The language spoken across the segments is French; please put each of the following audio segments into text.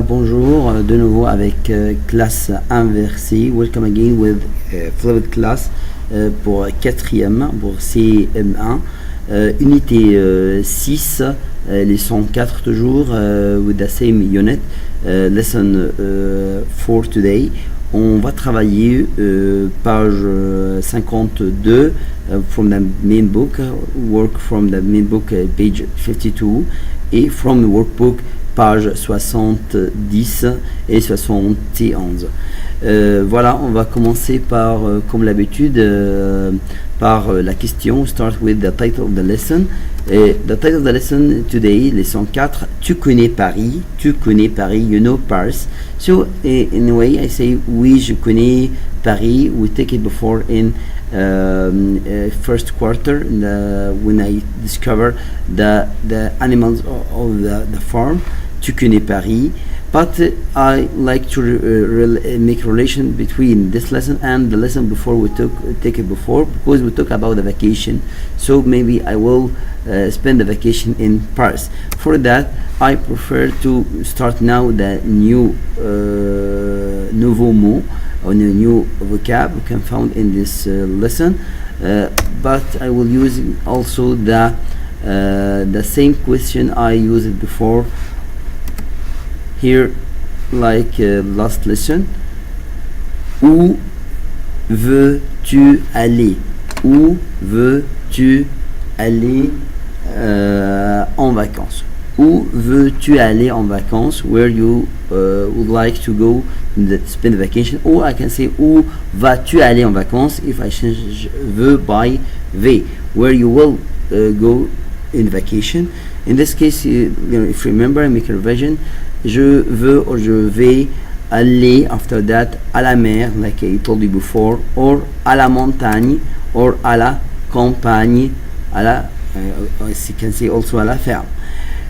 Bonjour, de nouveau avec classe inversée. Welcome again with fluid class pour 4e, pour CM1. Unité 6, leçon 4 toujours, with the same unit. Lesson 4 today. On va travailler page 52 from the main book, work from the main book page 52 et from the workbook page 70 et 71. Voilà, on va commencer par, comme l'habitude, par la question. Start with the title of the lesson. The title of the lesson today, leçon 4, tu connais Paris, you know Paris. So, in a way, I say, oui, je connais Paris. We take it before in first quarter, when I discover the animals of the farm. Tu connais Paris, but I like to make relation between this lesson and the lesson before we take it before, because we talk about the vacation. So maybe I will spend the vacation in Paris. For that, I prefer to start now the new nouveau mot or the new vocab we can found in this lesson, but I will use also the same question I used before. Here, like last lesson, où veux-tu aller? Où veux-tu aller en vacances? Où veux-tu aller en vacances? Where you would like to go spend vacation? Or I can say où vas-tu aller en vacances if I change veux by vais. Where you will go in vacation. In this case, if you remember, I make a revision. Je veux or je vais aller after that à la mer, like I told you before, or à la montagne, or à la campagne, à la, as you can say also à la ferme.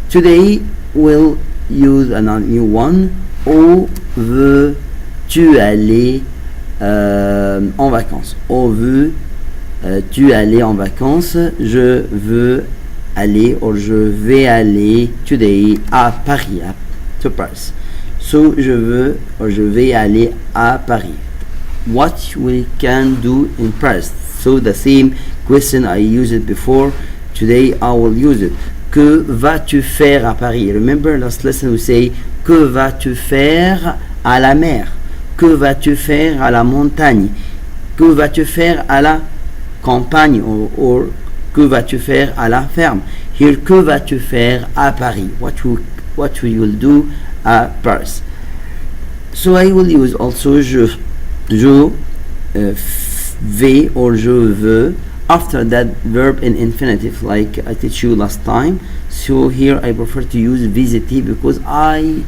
Today we'll use another new one. Où veux-tu aller en vacances? Où veux-tu aller en vacances? Je veux aller or je vais aller today à Paris. To Paris. So je veux or je vais aller à Paris. What we can do in Paris? So the same question I used it before. Today I will use it. Que vas-tu faire à Paris? Remember last lesson we say que vas-tu faire à la mer? Que vas-tu faire à la montagne? Que vas-tu faire à la campagne? Or que vas-tu faire à la ferme? Here, que vas-tu faire à Paris? What we will do at Paris. So I will use also je vais or je veux after that verb in infinitive, like I teach you last time. So here I prefer to use visiter because I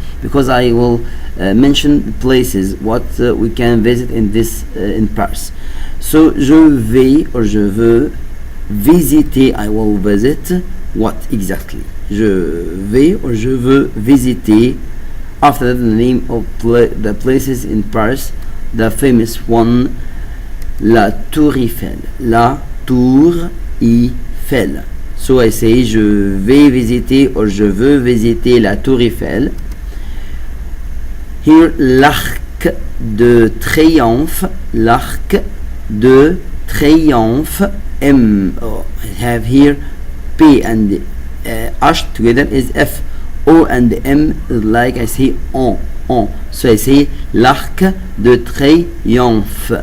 will mention places what we can visit in this in Paris. So je vais or je veux visiter. I will visit what exactly? Je vais or je veux visiter. After that, the name of the places in Paris, the famous one, la Tour Eiffel. La Tour Eiffel. So I say je vais visiter or je veux visiter la Tour Eiffel. Here, l'Arc de Triomphe. L'Arc de Triomphe. I have here P and H together is F. O and M is like I say on. So I say l'Arc de Triomphe.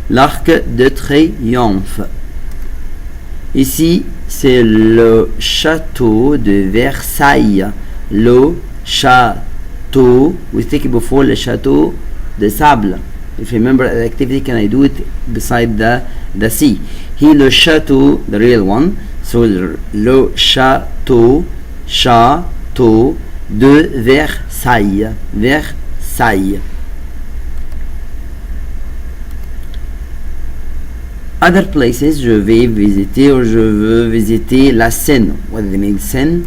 L'Arc de Triomphe. Ici, c'est le château de Versailles. Le château, we take it before le château de sable. If you remember the activity, can I do it beside the sea? Here, le château, the real one. So le château de Versailles. Versailles. Other places, je vais visiter ou je veux visiter la Seine. What does it mean, Seine?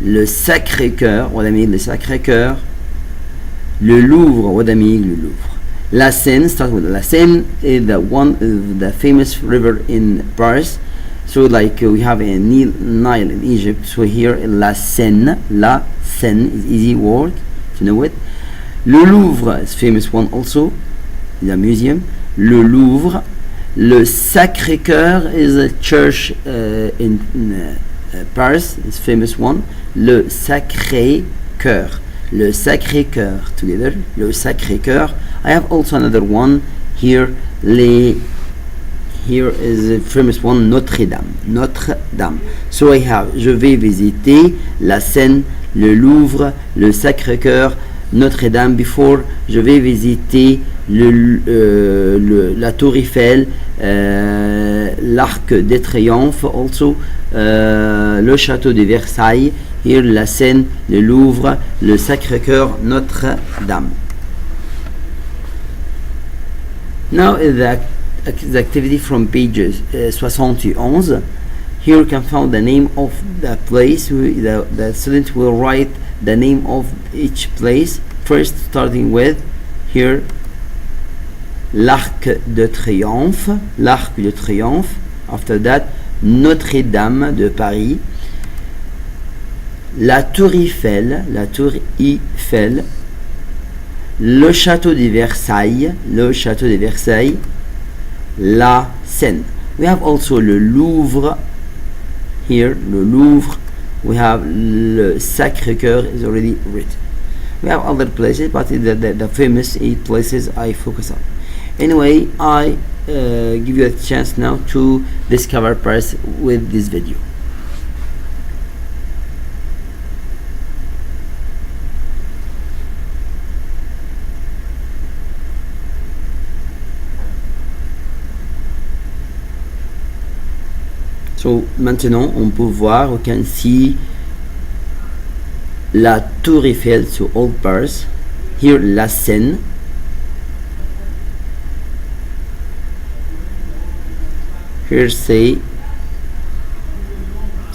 Le Sacré-Cœur. What does it mean, le Sacré-Cœur? Le Louvre. What does it mean, le Louvre? La Seine, start with la Seine is the one of the famous river in Paris. So like we have a Nile in Egypt. So here La Seine is easy word to know it. Le Louvre is famous one also, the museum. Le Louvre. Le Sacré-Cœur is a church in Paris, is famous one. Le Sacré-Cœur. Le Sacré-Cœur together. Le Sacré-Cœur. I have also another one here. Here is a famous one, Notre-Dame. Notre-Dame. So I have, je vais visiter la Seine, le Louvre, le Sacré-Cœur, Notre-Dame. Before, je vais visiter la Tour Eiffel, l'Arc de Triomphe, also le Château de Versailles. Here, la Seine, le Louvre, le Sacré-Cœur, Notre-Dame. Now the activity from pages 71. Here you can find the name of the place. The student will write the name of each place. First, starting with here l'Arc de Triomphe. L'Arc de Triomphe. After that, Notre-Dame de Paris. La Tour Eiffel. La Tour Eiffel. Le Château de Versailles. Le Château de Versailles. La Seine. We have also le Louvre. Here, le Louvre. We have le Sacré-Cœur is already written. We have other places, but the famous 8 places I focus on. Anyway, I give you a chance now to discover Paris with this video. So, maintenant, on peut voir, we can see la Tour Eiffel, so Old Paris. Here, la Seine. Here, c'est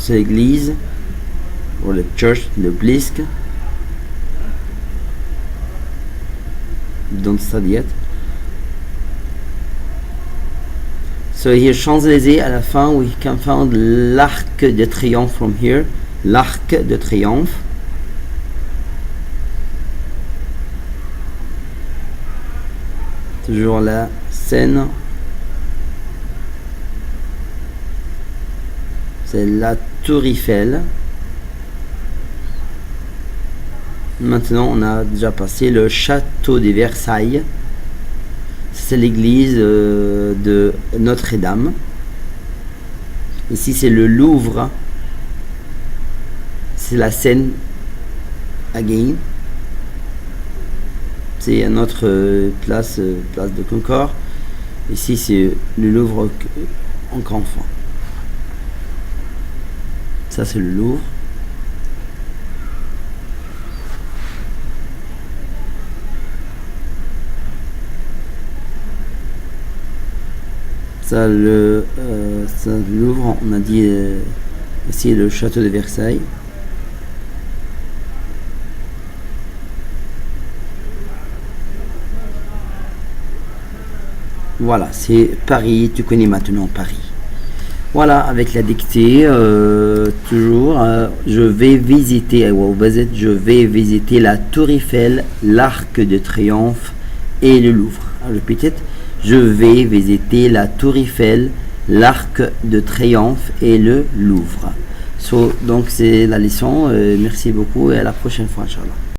l'église, or the church, le Blisque. Don't study yet. So here, Champs-Élysées, à la fin, we can find l'Arc de Triomphe from here. L'Arc de Triomphe. Toujours la Seine. C'est la Tour Eiffel. Maintenant, on a déjà passé le Château de Versailles. C'est l'église de Notre-Dame. Ici, c'est le Louvre. C'est la Seine. Again. C'est une autre place de Concorde. Ici, c'est le Louvre encore une fois. Ça, c'est le Louvre. Ça, le Louvre, on a dit ici le château de Versailles. Voilà, c'est Paris, tu connais maintenant Paris. Voilà, avec la dictée, toujours, je vais visiter, je vais visiter la Tour Eiffel, l'Arc de Triomphe et le Louvre. Répétez. Je vais visiter la Tour Eiffel, l'Arc de Triomphe et le Louvre. Donc c'est la leçon. Merci beaucoup et à la prochaine fois, Inch'Allah.